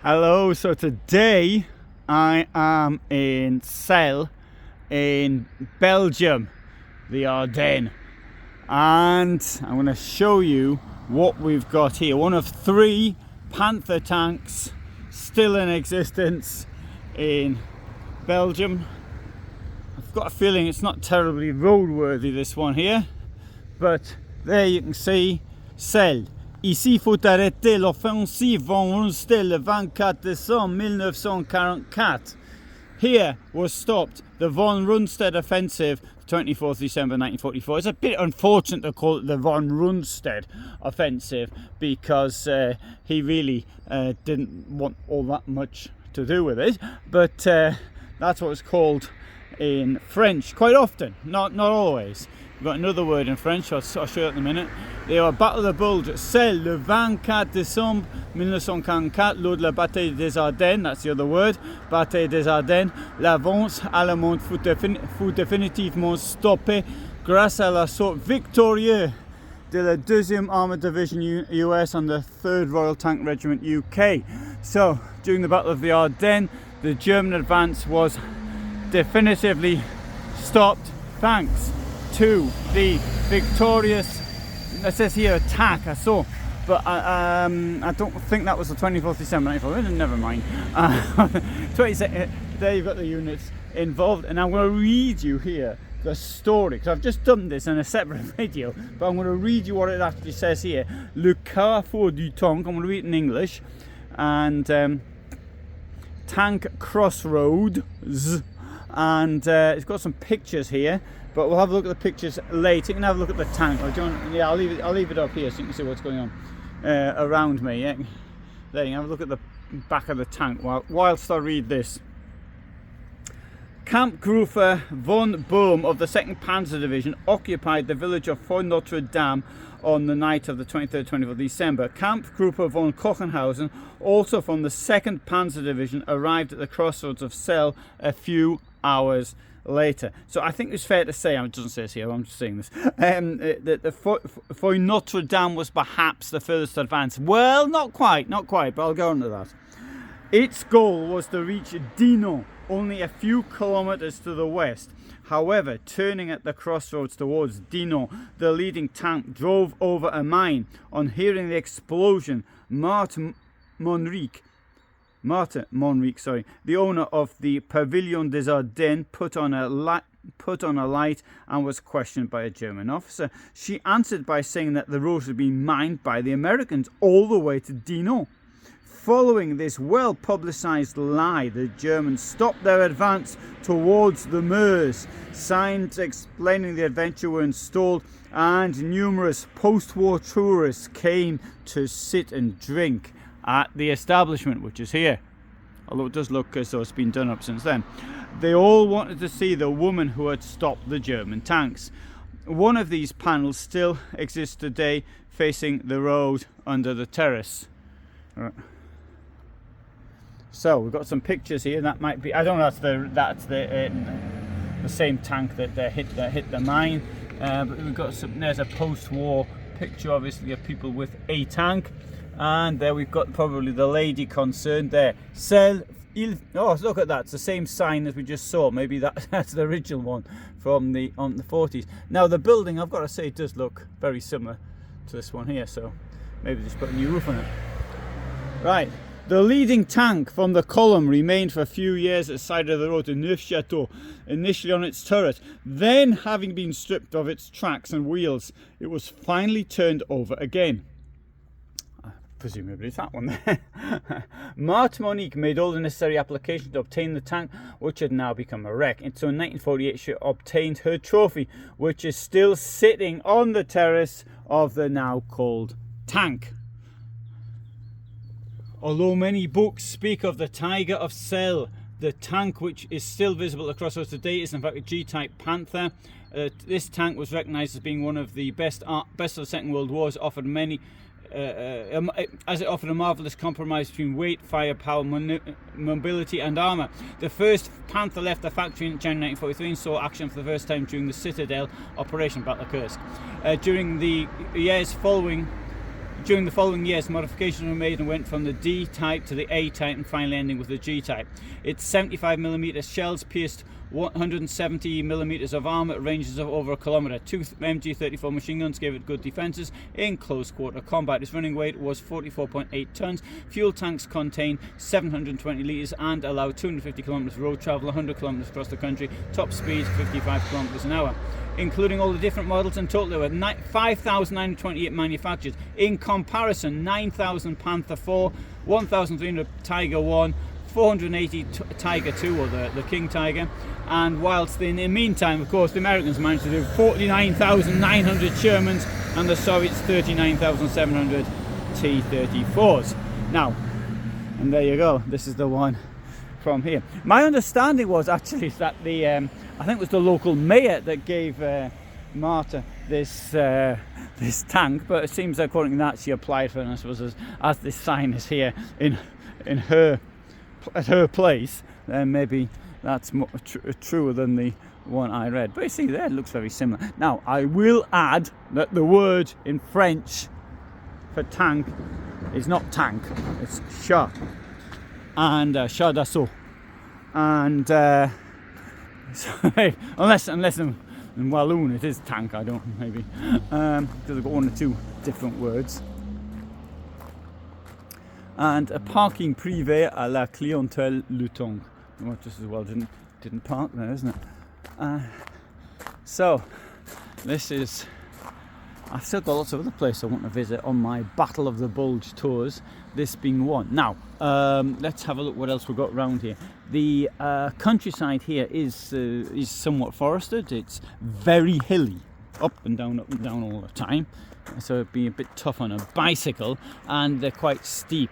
Hello, so today I am in Celles in Belgium, the Ardennes, and I'm going to show you what we've got here. One of 3 Panther tanks still in existence in Belgium. I've got a feeling it's not terribly roadworthy, this one here, but there you can see Celles. Ici, il faut arrêter l'offensive von Rundstedt le 24 décembre 1944. Here was stopped the von Rundstedt offensive, 24th December 1944. It's a bit unfortunate to call it the von Rundstedt offensive because he really didn't want all that much to do with it, but that's what it's called in French quite often, not always. We've got another word in French, I'll show you in a minute. They are Battle of the Bulge, Celles, le 24 décembre 1944, lors de la bataille des Ardennes, that's the other word, bataille des Ardennes. L'avance allemande fut définitivement stoppée grâce à l'assaut victorieux de la 2e Armored Division US and the 3rd Royal Tank Regiment UK. So, during the Battle of the Ardennes, the German advance was definitively stopped thanks to the victorious, it says here attack, I saw, but I don't think that was the 24th December 1944, never mind. 22nd, there you've got the units involved, and I'm going to read you here the story, because I've just done this in a separate video, but I'm going to read you what it actually says here. Le carrefour du tank, I'm going to read it in English, and tank crossroads, and it's got some pictures here, but we'll have a look at the pictures later. You can have a look at the tank. Yeah, I'll leave it up here so you can see what's going on around me. Yeah. There you can have a look at the back of the tank whilst I read this. Kampfgruppe von Bohm of the 2nd Panzer Division occupied the village of Fort Notre Dame on the night of the 23rd, 24th December. Kampfgruppe von Kochenhausen, also from the 2nd Panzer Division, arrived at the crossroads of Celles a few hours later. So I think it's fair to say, it doesn't say this here, I'm just saying this, that the Fort Notre Dame was perhaps the furthest advance. Well, not quite, but I'll go on to that. Its goal was to reach Dinant, only a few kilometers to the west. However, turning at the crossroads towards Dinant, the leading tank drove over a mine. On hearing the explosion, Marthe Monrique, the owner of the Pavillon des Ardennes, put on a light and was questioned by a German officer. She answered by saying that the road had been mined by the Americans all the way to Dinant. Following this well-publicized lie, the Germans stopped their advance towards the Meuse. Signs explaining the adventure were installed, and numerous post-war tourists came to sit and drink at the establishment, which is here, although it does look as though it's been done up since then. They all wanted to see the woman who had stopped the German tanks. One of these panels still exists today, facing the road under the terrace. So we've got some pictures here. That might be, I don't know, that's the same tank that hit the mine, but we've got some. There's a post-war picture, obviously, of people with a tank, and there we've got probably the lady concerned there. Celles. Oh, look at that! It's the same sign as we just saw. Maybe that's the original one from the 40s. Now the building, I've got to say, it does look very similar to this one here. So maybe just put a new roof on it. Right. The leading tank from the column remained for a few years at the side of the road to Neufchâteau, initially on its turret. Then, having been stripped of its tracks and wheels, it was finally turned over again. Presumably it's that one there. Marthe Monrique made all the necessary applications to obtain the tank, which had now become a wreck. And so in 1948 she obtained her trophy, which is still sitting on the terrace of the now called tank. Although many books speak of the Tiger of Celles, the tank which is still visible across us today is in fact a G-type Panther. This tank was recognised as being one of the best of the Second World War, as it offered a marvellous compromise between weight, firepower, mobility and armour. The first Panther left the factory in January 1943 and saw action for the first time during the Citadel Operation Battle of Kursk. During the years following During the following years, modifications were made and went from the D type to the A type and finally ending with the G type. Its 75mm shells pierced 170mm of armour at ranges of over a kilometre. 2 MG34 machine guns gave it good defences in close quarter combat. Its running weight was 44.8 tonnes. Fuel tanks contain 720 litres and allow 250 kilometres road travel, 100 kilometres across the country. Top speed 55 kilometres an hour. Including all the different models, in total there were 5,928 manufactured. In comparison, 9,000 Panther IV, 1,300 Tiger I, 480 Tiger II, or the King Tiger, and whilst in the meantime, of course, the Americans managed to do 49,900 Shermans and the Soviets 39,700 T-34s. Now, and there you go, this is the one from here. My understanding was actually that the I think it was the local mayor that gave Marthe this this tank, but it seems according to that she applied for it, and I suppose as this sign is here in her at her place, then maybe that's more truer than the one I read. But you see there, it looks very similar. Now I will add that the word in French for tank is not tank, it's char, and char d'assaut, and sorry, unless in Walloon it is tank, I don't know, maybe, because I've got 1 or 2 different words. And a parking privé à la clientèle lutong. Well, just as well didn't park there, isn't it? So this is, I've still got lots of other places I want to visit on my Battle of the Bulge tours, this being one. Now, let's have a look what else we've got around here. The countryside here is somewhat forested. It's very hilly, up and down all the time. So it'd be a bit tough on a bicycle, and they're quite steep.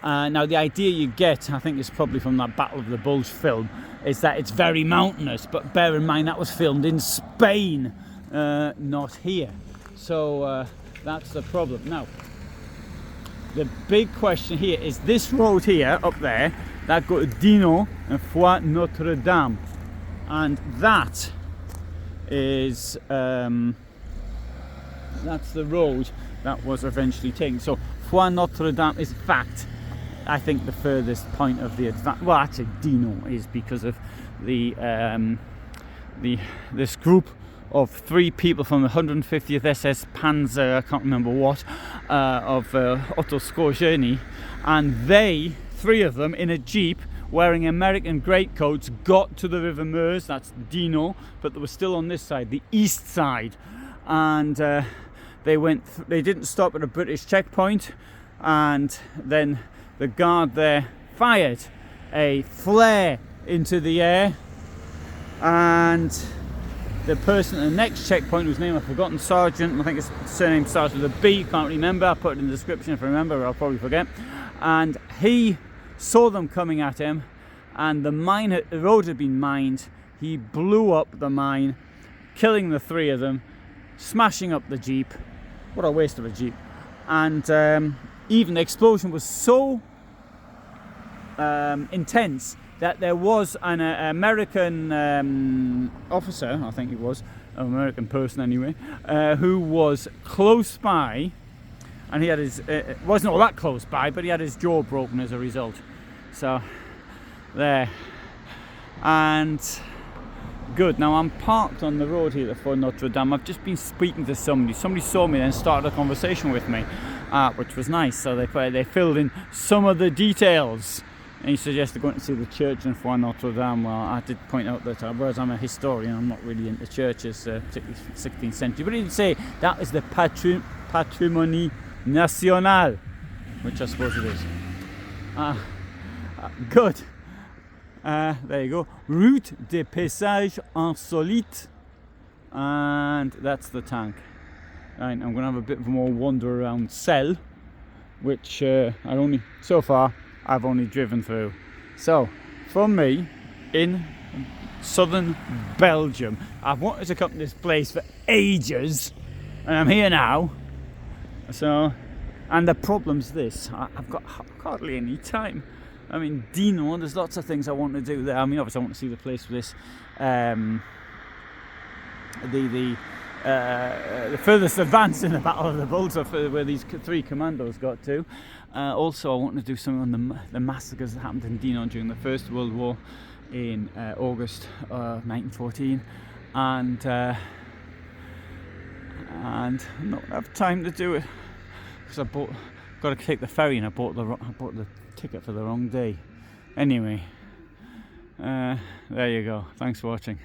Now the idea you get, I think it's probably from that Battle of the Bulge film, is that it's very mountainous, but bear in mind that was filmed in Spain, not here. So that's the problem. Now, the big question here is this road here, up there, that goes to Dinant and Foix Notre Dame. And that is, that's the road that was eventually taken. So Foix Notre Dame is, in fact, I think the furthest point of the advance. Well, actually, Dinant is because of this group of 3 people from the 150th SS Panzer, I can't remember what, of Otto Skorzeny, and they, 3 of them, in a jeep wearing American greatcoats, got to the River Meuse, that's Dinant, but they were still on this side, the east side, and they didn't stop at a British checkpoint, and then the guard there fired a flare into the air, and the person at the next checkpoint, whose name I've forgotten, Sergeant, I think his surname starts with a B, can't remember, I'll put it in the description if I remember, I'll probably forget, and he saw them coming at him, and the road had been mined. He blew up the mine, killing the 3 of them, smashing up the jeep. What a waste of a jeep. And even the explosion was so intense that there was an American officer, I think it was, an American person anyway, who was close by, and he had his, wasn't all that close by, but he had his jaw broken as a result. So, there. And good. Now I'm parked on the road here for Notre Dame. I've just been speaking to somebody. Somebody saw me and started a conversation with me, which was nice. So they filled in some of the details. And he suggested going to see the church in Foix Notre Dame. Well, I did point out that whereas I'm a historian, I'm not really into churches, particularly 16th century. But he did say that is the Patrimoine National, which I suppose it is. Good. There you go. Route des Paysages Insolites. And that's the tank. Right, I'm going to have a bit of a more wander around Celles, which I've only driven through. So, from me, in southern Belgium, I've wanted to come to this place for ages, and I'm here now. So, and the problem's this, I've got hardly any time. I mean, Dinant, there's lots of things I want to do there. I mean, obviously I want to see the place for this, the the furthest advance in the Battle of the Bulge, where these three commandos got to. Also, I want to do something on the massacres that happened in Dinant during the First World War in August 1914, and I'm not gonna have time to do it because got to take the ferry, and I bought the ticket for the wrong day. Anyway, there you go. Thanks for watching.